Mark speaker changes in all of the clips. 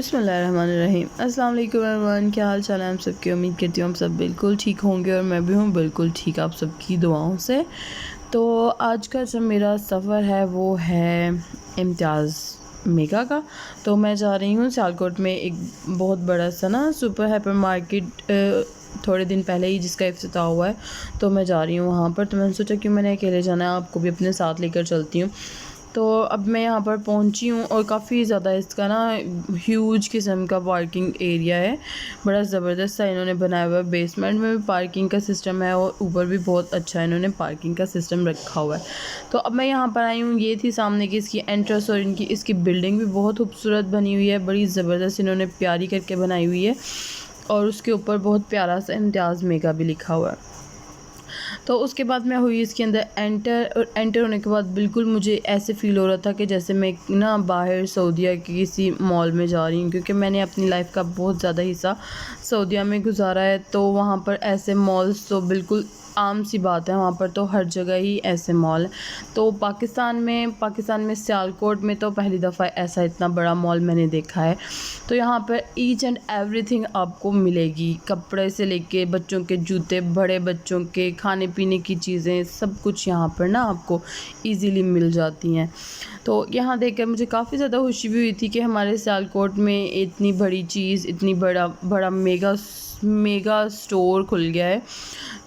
Speaker 1: बिस्मिल्लाहिर्रहमानिर्रहीम। अस्सलाम वालेकुम एवरीवन, क्या हाल चाल है आप सबकी। उम्मीद करती हूँ हम सब बिल्कुल ठीक होंगे और मैं भी हूँ बिल्कुल ठीक आप सबकी दुआओं से। तो आज का जो मेरा सफ़र है वो है इम्तियाज़ मेगा का। तो मैं जा रही हूँ सियालकोट में एक बहुत बड़ा सा ना सुपर हाइपर मार्केट थोड़े दिन पहले ही जिसका इफ्तिताह हुआ है, तो मैं जा रही हूँ वहाँ पर। तो मैंने सोचा कि मैंने अकेले जाना है, आपको भी अपने साथ लेकर चलती हूँ। तो अब मैं यहाँ पर पहुँची हूँ और काफ़ी ज़्यादा इसका ना ह्यूज किस्म का पार्किंग एरिया है, बड़ा ज़बरदस्त सा इन्होंने बनाया हुआ है। बेसमेंट में भी पार्किंग का सिस्टम है और ऊपर भी बहुत अच्छा इन्होंने पार्किंग का सिस्टम रखा हुआ है। तो अब मैं यहाँ पर आई हूँ, ये थी सामने की इसकी एंट्रेंस और इसकी बिल्डिंग भी बहुत खूबसूरत बनी हुई है, बड़ी ज़बरदस्त इन्होंने प्यारी करके बनाई हुई है और उसके ऊपर बहुत प्यारा सा इम्तियाज़ मेगा भी लिखा हुआ है। तो उसके बाद मैं हुई इसके अंदर एंटर होने के बाद बिल्कुल मुझे ऐसे फ़ील हो रहा था कि जैसे मैं ना बाहर सऊदीया के किसी मॉल में जा रही हूँ, क्योंकि मैंने अपनी लाइफ का बहुत ज़्यादा हिस्सा सऊदीया में गुजारा है। तो वहाँ पर ऐसे मॉल्स तो बिल्कुल आम सी बात है, वहाँ पर तो हर जगह ही ऐसे मॉल है। तो पाकिस्तान में सियालकोट में तो पहली दफ़ा ऐसा इतना बड़ा मॉल मैंने देखा है। तो यहाँ पर ईच एंड एवरीथिंग आपको मिलेगी, कपड़े से लेके बच्चों के जूते, बड़े बच्चों के खाने पीने की चीज़ें, सब कुछ यहाँ पर ना आपको इजीली मिल जाती हैं। तो यहाँ देखकर मुझे काफ़ी ज़्यादा खुशी भी हुई थी कि हमारे सियालकोट में इतनी बड़ी चीज़, इतनी बड़ा मेगा स्टोर खुल गया है।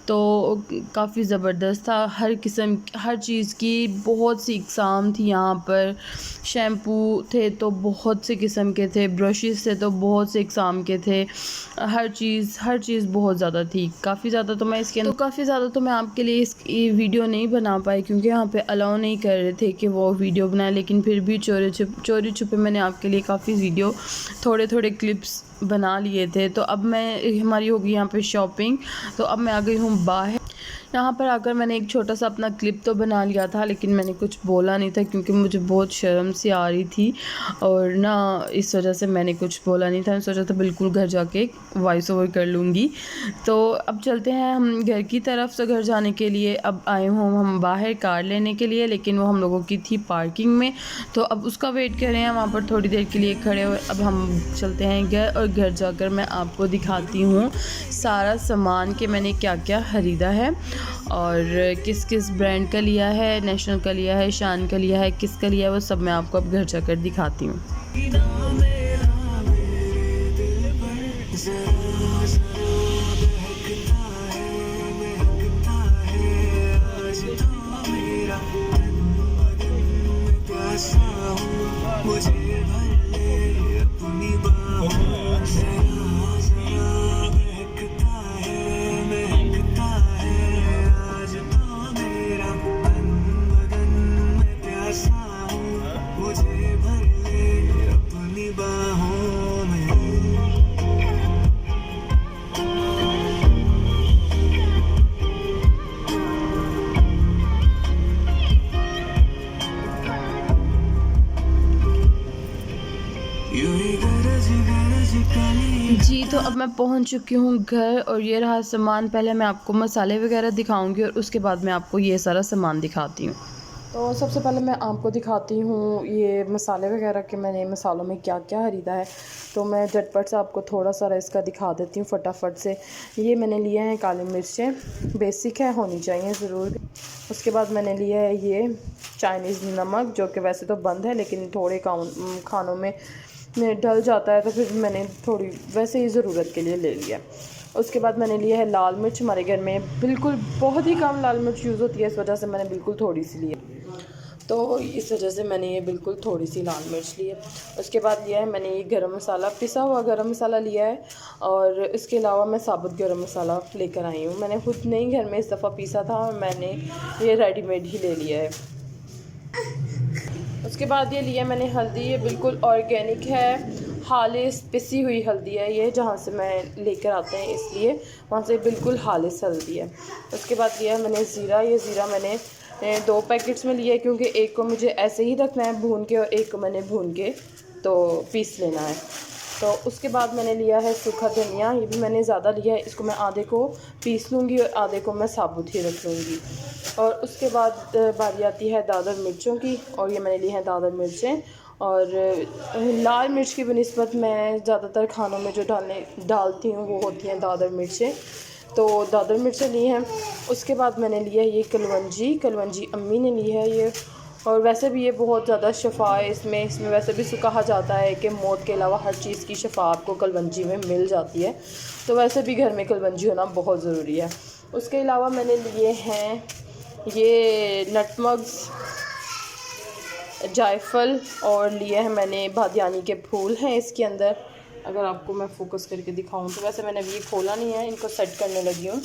Speaker 1: तो काफ़ी ज़बरदस्त था, हर चीज़ की बहुत सी इक़साम थी यहाँ पर। शैम्पू थे तो बहुत से किस्म के थे, ब्रशेस थे तो बहुत से इक़साम के थे, हर चीज़ बहुत ज़्यादा थी। काफ़ी ज़्यादा तो मैं आपके लिए ये वीडियो नहीं बना पाई, क्योंकि यहाँ पे अलाउ नहीं कर रहे थे कि वो वीडियो बनाए। लेकिन फिर भी चोरी छुपे मैंने आपके लिए काफ़ी वीडियो, थोड़े क्लिप्स बना लिए थे। तो अब हमारी हो गई यहाँ पे शॉपिंग। तो अब मैं आ गई हूँ बाहर। यहाँ पर आकर मैंने एक छोटा सा अपना क्लिप तो बना लिया था, लेकिन मैंने कुछ बोला नहीं था क्योंकि मुझे बहुत शर्म सी आ रही थी और ना इस वजह से मैंने कुछ बोला नहीं था। मैंने सोचा था बिल्कुल घर जाके वॉइस ओवर कर लूँगी। तो अब चलते हैं हम घर की तरफ। से घर जाने के लिए अब आए हूँ हम बाहर कार लेने के लिए, लेकिन वो हम लोगों की थी पार्किंग में। तो अब उसका वेट कर रहे हैं, वहाँ पर थोड़ी देर के लिए खड़े हुए। अब हम चलते हैं घर और घर जाकर मैं आपको दिखाती हूँ सारा सामान कि मैंने क्या क्या ख़रीदा है और किस किस ब्रांड का लिया है, नेशनल का लिया है, शान का लिया है, किसका लिया है, वो सब मैं आपको अब घर जाकर दिखाती हूँ। जी, तो अब मैं पहुंच चुकी हूँ घर और ये रहा सामान। पहले मैं आपको मसाले वगैरह दिखाऊंगी और उसके बाद मैं आपको ये सारा सामान दिखाती हूँ। तो सबसे पहले मैं आपको दिखाती हूँ ये मसाले वगैरह के मैंने मसालों में क्या क्या ख़रीदा है। तो मैं झटपट से आपको थोड़ा सा इसका दिखा देती हूँ फटाफट से। ये मैंने लिया है काली मिर्चें, बेसिक है, होनी चाहिए ज़रूर। उसके बाद मैंने लिया है ये चाइनीज़ नमक, जो कि वैसे तो बंद है लेकिन थोड़े खानों में डल जाता है, तो फिर मैंने थोड़ी वैसे ही ज़रूरत के लिए ले लिया। उसके बाद मैंने लिया है लाल मिर्च। हमारे घर में बिल्कुल बहुत ही कम लाल मिर्च यूज़ होती है, इस वजह से मैंने बिल्कुल थोड़ी सी ली है। तो इस वजह से मैंने ये बिल्कुल थोड़ी सी लाल मिर्च ली है। उसके बाद लिया है मैंने ये गरम मसाला, पिसा हुआ गरम मसाला लिया है और इसके अलावा मैं साबुत गरम मसाला लेकर आई हूँ। मैंने खुद नहीं घर में इस दफ़ा पीसा था और मैंने ये रेडीमेड ही ले लिया है। उसके बाद ये लिया मैंने हल्दी, ये बिल्कुल ऑर्गेनिक है, हालिस पिसी हुई हल्दी है ये, जहाँ से मैं लेकर आते हैं इसलिए वहाँ से बिल्कुल हालिस हल्दी है। उसके बाद लिया है मैंने ज़ीरा, ये ज़ीरा मैंने 2 पैकेट्स में लिया है, क्योंकि एक को मुझे ऐसे ही रखना है भून के और एक को मैंने भून के तो पीस लेना है। तो उसके बाद मैंने लिया है सूखा धनिया, ये भी मैंने ज़्यादा लिया है, इसको मैं आधे को पीस लूँगी और आधे को मैं साबुत ही रख लूँगी। और उसके बाद बारी आती है दादर मिर्चों की, और ये मैंने ली हैं दादर मिर्चें और लाल मिर्च की बनिस्बत मैं ज़्यादातर खानों में जो डालती हूँ वो होती हैं दादर मिर्चें। तो दादर मिर्चें ली हैं। उसके बाद मैंने लिया ये कलवंजी अम्मी ने ली है ये। और वैसे भी ये बहुत ज़्यादा शफ़ा है इसमें वैसे भी कहा जाता है कि मौत के अलावा हर चीज़ की शफ़ा आपको कलवंजी में मिल जाती है। तो वैसे भी घर में कलवंजी होना बहुत ज़रूरी है। उसके अलावा मैंने लिए हैं ये नटमग्स, जायफल, और लिए हैं मैंने बादियानी के फूल हैं इसके अंदर। अगर आपको मैं फोकस करके दिखाऊं तो वैसे मैंने अभी ये खोला नहीं है, इनको सेट करने लगी हूँ।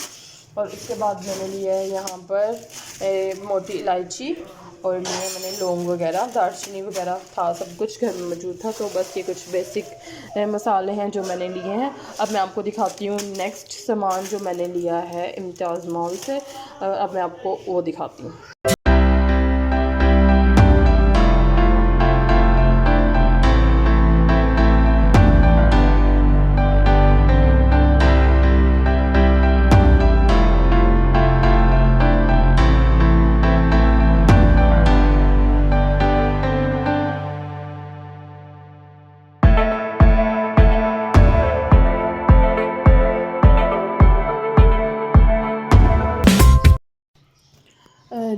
Speaker 1: और इसके बाद मैंने लिया है यहाँ पर मोटी इलायची, और लिए मैंने लौंग वगैरह, दालचीनी वगैरह था, सब कुछ घर में मौजूद था। तो बस ये कुछ बेसिक मसाले हैं जो मैंने लिए हैं। अब मैं आपको दिखाती हूँ नेक्स्ट सामान जो मैंने लिया है इम्तियाज़ मॉल से। अब मैं आपको वो दिखाती हूँ।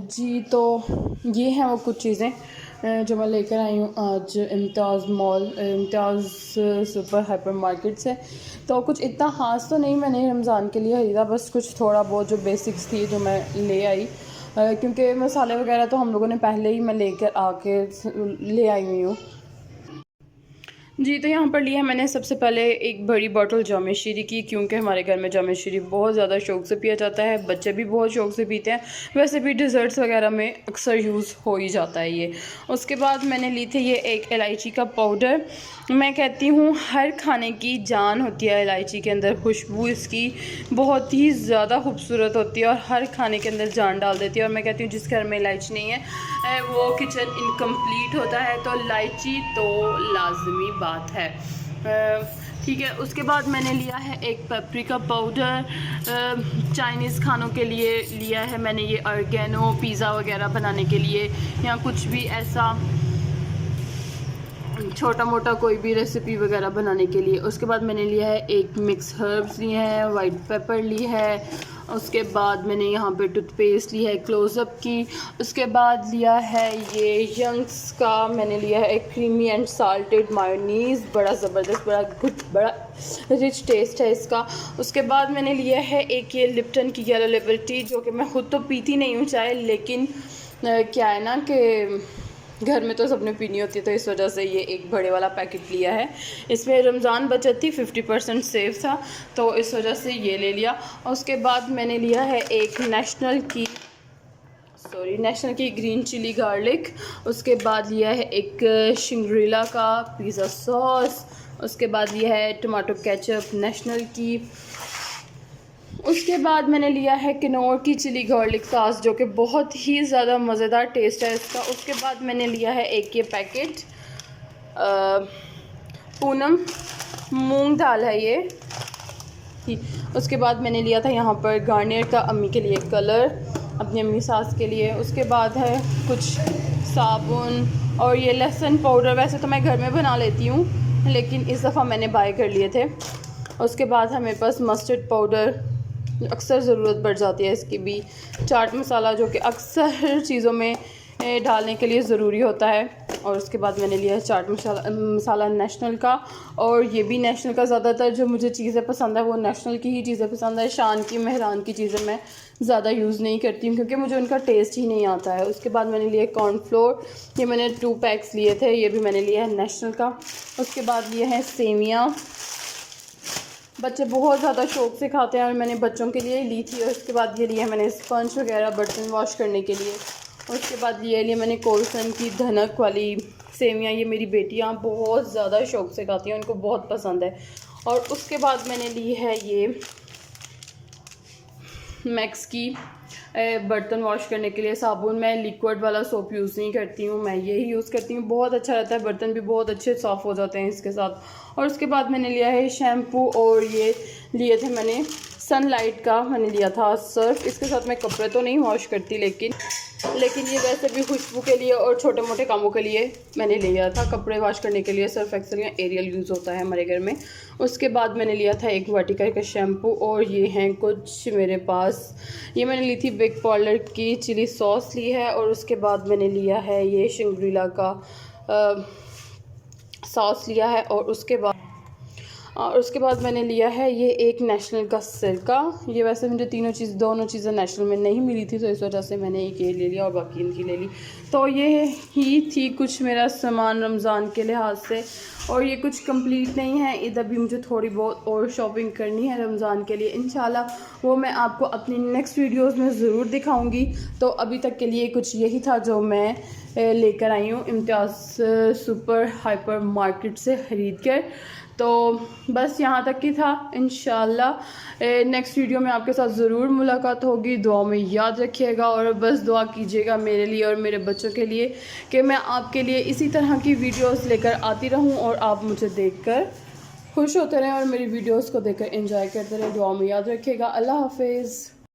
Speaker 1: जी, तो ये हैं वो कुछ चीज़ें जो मैं लेकर आई हूँ आज इम्तियाज़ सुपर हाइपर मार्केट से। तो कुछ इतना ख़ास तो नहीं मैंने रमज़ान के लिए ख़रीदा, बस कुछ थोड़ा बहुत जो बेसिक्स थी जो मैं ले आई, क्योंकि मसाले वगैरह तो हम लोगों ने पहले ही मैं लेकर आके ले आई हुई हूँ। जी, तो यहाँ पर लिया है मैंने सबसे पहले एक बड़ी बॉटल जाम शीरी की, क्योंकि हमारे घर में जाम शीरी बहुत ज़्यादा शौक़ से पिया जाता है, बच्चे भी बहुत शौक़ से पीते हैं। वैसे भी डिज़र्ट्स वगैरह में अक्सर यूज़ हो ही जाता है ये। उसके बाद मैंने ली थी ये एक इलायची का पाउडर। मैं कहती हूँ हर खाने की जान होती है इलायची के अंदर, खुशबू इसकी बहुत ही ज़्यादा खूबसूरत होती है और हर खाने के अंदर जान डाल देती है। और मैं कहती हूँ जिस घर में इलायची नहीं है वो किचन इनकम्प्लीट होता है। तो इलायची तो लाजमी बात है, ठीक है। उसके बाद मैंने लिया है एक पेपरिका पाउडर, चाइनीज़ खानों के लिए लिया है मैंने ये ऑर्गेनो, पिज़्ज़ा वगैरह बनाने के लिए या कुछ भी ऐसा छोटा मोटा कोई भी रेसिपी वगैरह बनाने के लिए। उसके बाद मैंने लिया है एक मिक्स हर्ब्स लिए हैं, वाइट पेपर ली है। उसके बाद मैंने यहाँ पे टूथपेस्ट ली है क्लोज़अप की। उसके बाद लिया है ये यंग्स का मैंने लिया है एक क्रीमी एंड साल्टेड मायोनीज़, बड़ा ज़बरदस्त, बड़ा गुड, बड़ा रिच टेस्ट है इसका। उसके बाद मैंने लिया है एक ये लिप्टन की येलो लेबल टी, जो कि मैं ख़ुद तो पीती नहीं हूँ चाय, लेकिन क्या है ना कि घर में तो सबने पीनी होती है, तो इस वजह से ये एक बड़े वाला पैकेट लिया है। इसमें रमज़ान बचत थी, 50% सेव था, तो इस वजह से ये ले लिया। और उसके बाद मैंने लिया है एक नेशनल की ग्रीन चिली गार्लिक। उसके बाद लिया है एक शिंग्रीला का पिज़्ज़ा सॉस। उसके बाद लिया है टमाटो केचप नेशनल की। उसके बाद मैंने लिया है किनोर की चिली गार्लिक सॉस, जो कि बहुत ही ज़्यादा मज़ेदार टेस्ट है इसका। उसके बाद मैंने लिया है एक ये पैकेट पूनम मूंग दाल है ये। उसके बाद मैंने लिया था यहाँ पर गार्नियर का अम्मी के लिए कलर, अपनी अम्मी सास के लिए। उसके बाद है कुछ साबुन और ये लहसुन पाउडर, वैसे तो मैं घर में बना लेती हूँ लेकिन इस दफ़ा मैंने बाय कर लिए थे। उसके बाद है मेरे पास मस्टर्ड पाउडर, अक्सर ज़रूरत पड़ जाती है इसकी भी। चाट मसाला जो कि अक्सर चीज़ों में डालने के लिए ज़रूरी होता है। और उसके बाद मैंने लिया है चाट मसाला नेशनल का, और ये भी नेशनल का। ज़्यादातर जो मुझे चीज़ें पसंद है वो नेशनल की ही चीज़ें पसंद है। शान की, मेहरान की चीज़ें मैं ज़्यादा यूज़ नहीं करती हूँ क्योंकि मुझे उनका टेस्ट ही नहीं आता है। उसके बाद मैंने लिया कॉर्नफ्लोर, ये मैंने 2 पैक्स लिए थे, ये भी मैंने लिया है नेशनल का। उसके बाद लिए हैं सेवियाँ, बच्चे बहुत ज़्यादा शौक़ से खाते हैं और मैंने बच्चों के लिए ली थी। और उसके बाद ये लिया मैंने स्पंज वगैरह बर्तन वॉश करने के लिए। उसके बाद ये लिया मैंने कोलसन की धनक वाली सेवियाँ, ये मेरी बेटियाँ बहुत ज़्यादा शौक़ से खाती हैं, उनको बहुत पसंद है। और उसके बाद मैंने ली है ये मैक्स की बर्तन वॉश करने के लिए साबुन। मैं लिक्विड वाला सोप यूज़ नहीं करती हूँ, मैं यही यूज़ करती हूँ, बहुत अच्छा रहता है, बर्तन भी बहुत अच्छे साफ़ हो जाते हैं इसके साथ। और उसके बाद मैंने लिया है शैम्पू, और ये लिए थे मैंने सनलाइट का, मैंने लिया था सर्फ। इसके साथ मैं कपड़े तो नहीं वॉश करती, लेकिन
Speaker 2: लेकिन ये वैसे भी खुशबू के लिए और छोटे मोटे कामों के लिए मैंने लिया था। कपड़े वॉश करने के लिए सर्फ एक्सेल या एरियल यूज़ होता है हमारे घर में। उसके बाद मैंने लिया था एक वाटिका का शैम्पू, और ये हैं कुछ मेरे पास, ये मैंने ली थी बिग पार्लर की चिली सॉस ली है, और उसके बाद मैंने लिया है ये शंग्रीला का सॉस लिया है, और उसके बाद मैंने लिया है ये एक नेशनल का सिरका। ये वैसे मुझे दोनों चीज़ें नेशनल में नहीं मिली थी, तो इस वजह से मैंने एक ये ले लिया और बाकी इनकी ले ली। तो ये ही थी कुछ मेरा सामान रमज़ान के लिहाज से, और ये कुछ कंप्लीट नहीं है, इधर भी मुझे थोड़ी बहुत और शॉपिंग करनी है रमज़ान के लिए। इंशाल्लाह वो मैं आपको अपनी नेक्स्ट वीडियोस में ज़रूर दिखाऊंगी। तो अभी तक के लिए कुछ यही था जो मैं लेकर आई हूँ इम्तियाज़ सुपर हाइपर मार्केट से ख़रीद कर। तो बस यहाँ तक ही था। इंशाल्लाह नेक्स्ट वीडियो में आपके साथ ज़रूर मुलाकात होगी। दुआ में याद रखिएगा, और बस दुआ कीजिएगा मेरे लिए और मेरे बच्चों के लिए कि मैं आपके लिए इसी तरह की वीडियोस लेकर आती रहूं, और आप मुझे देखकर खुश होते रहें और मेरी वीडियोस को देखकर एंजॉय करते रहें। दुआ में याद रखिएगा। अल्लाह हाफिज़।